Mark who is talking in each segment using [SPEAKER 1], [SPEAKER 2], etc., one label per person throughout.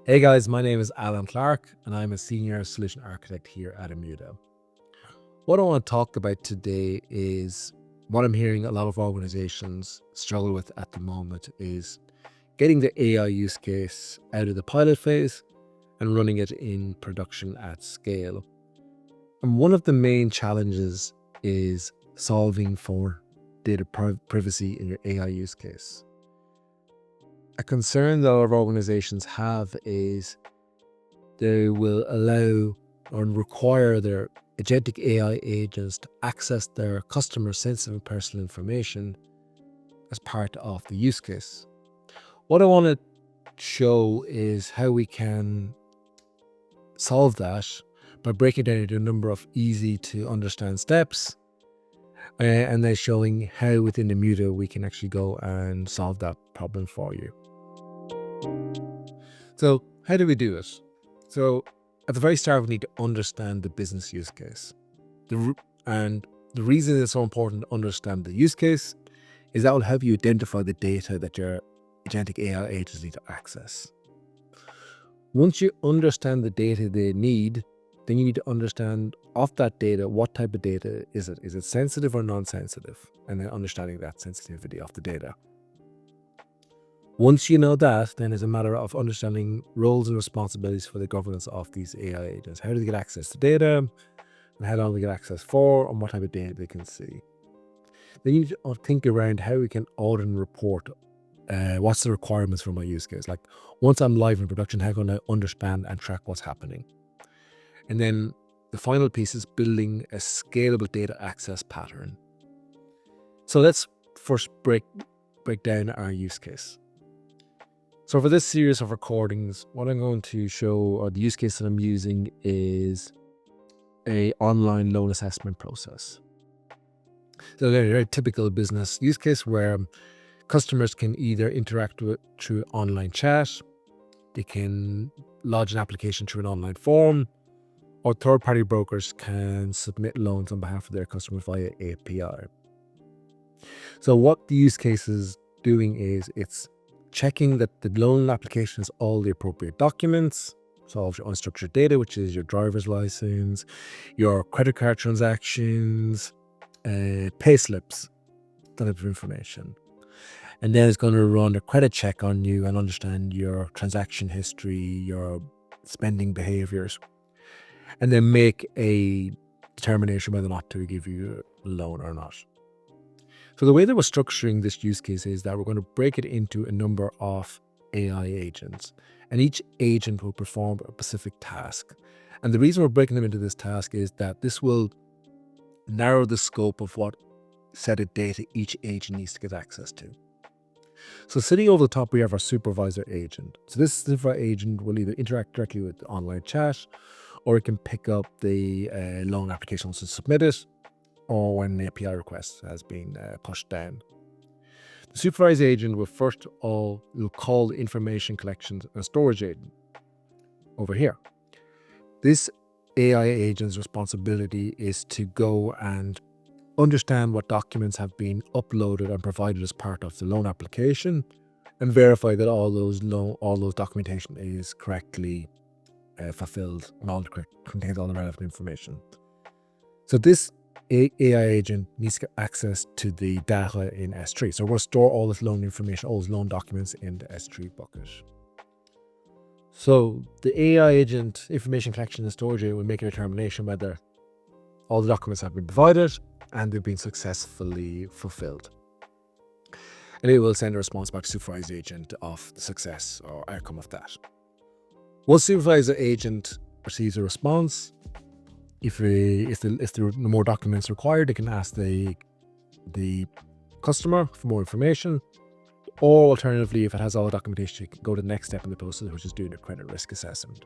[SPEAKER 1] Hey guys, my name is Clarke and I'm a senior solution architect here at Immuta. What I want to talk about today is what I'm hearing a lot of organizations struggle with at the moment is getting the AI use case out of the pilot phase and running it in production at scale. And one of the main challenges is solving for data privacy in your AI use case. A concern that a lot of organizations have is they will allow or require their agentic AI agents to access their customer sensitive personal information as part of the use case. What I want to show is how we can solve that by breaking down into a number of easy to understand steps and then showing how within the Immuta we can actually go and solve that problem for you. So how do we do it? So at the very start, we need to understand the business use case. And the reason it's so important to understand the use case is that will help you identify the data that your agentic AI agents need to access. Once you understand the data they need, then you need to understand of that data, what type of data is it? Is it sensitive or non-sensitive? And then understanding that sensitivity of the data. Once you know that, then it's a matter of understanding roles and responsibilities for the governance of these AI agents. How do they get access to data? And how long do they get access for? And what type of data they can see? Then you need to think around how we can audit and report. What's the requirements for my use case? Like once I'm live in production, how can I understand and track what's happening? And then the final piece is building a scalable data access pattern. So let's first break down our use case. So for this series of recordings, what I'm going to show, or the use case that I'm using, is a online loan assessment process. So a very typical business use case where customers can either interact with through online chat, they can lodge an application through an online form, or third-party brokers can submit loans on behalf of their customers via API. So what the use case is doing is it's checking that the loan application has all the appropriate documents, so all of your unstructured data, which is your driver's license, your credit card transactions, pay slips, that type of information. And then it's going to run a credit check on you and understand your transaction history, your spending behaviors, and then make a determination whether or not to give you a loan or not. So the way that we're structuring this use case is that we're going to break it into a number of AI agents, and each agent will perform a specific task. And the reason we're breaking them into this task is that this will narrow the scope of what set of data each agent needs to get access to. So sitting over the top, we have our supervisor agent. So this supervisor agent will either interact directly with the online chat, or it can pick up the loan application once it's submitted, or when the API request has been pushed down. The supervisor agent will first of all call the information collections and storage agent over here. This AI agent's responsibility is to go and understand what documents have been uploaded and provided as part of the loan application, and verify that all those documentation is correctly fulfilled and contains all the relevant information. So this AI agent needs to get access to the data in S3. So we'll store all this loan information, all those loan documents in the S3 bucket. So the AI agent information collection and storage will make a determination whether all the documents have been provided and they've been successfully fulfilled. And it will send a response back to supervisor agent of the success or outcome of that. Once supervisor agent receives a response, if there are more documents required, they can ask the customer for more information, or alternatively, if it has all the documentation, it can go to the next step in the process, which is doing a credit risk assessment.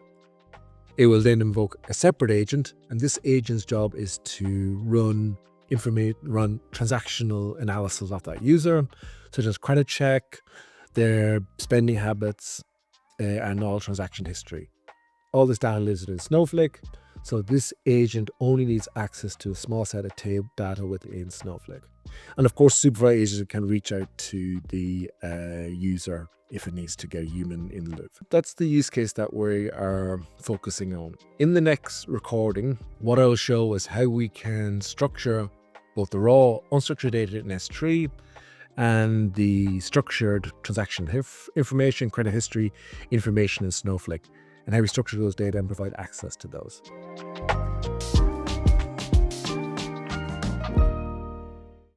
[SPEAKER 1] It will then invoke a separate agent, and this agent's job is to run transactional analysis of that user, such as credit check, their spending habits, and all transaction history. All this data lives in Snowflake, So this agent only needs access to a small set of data within Snowflake. And of course, supervised agent can reach out to the user if it needs to get a human in the loop. That's the use case that we are focusing on. In the next recording, what I'll show is how we can structure both the raw unstructured data in S3 and the structured transaction information, credit history, information in Snowflake, and how we structure those data and provide access to those.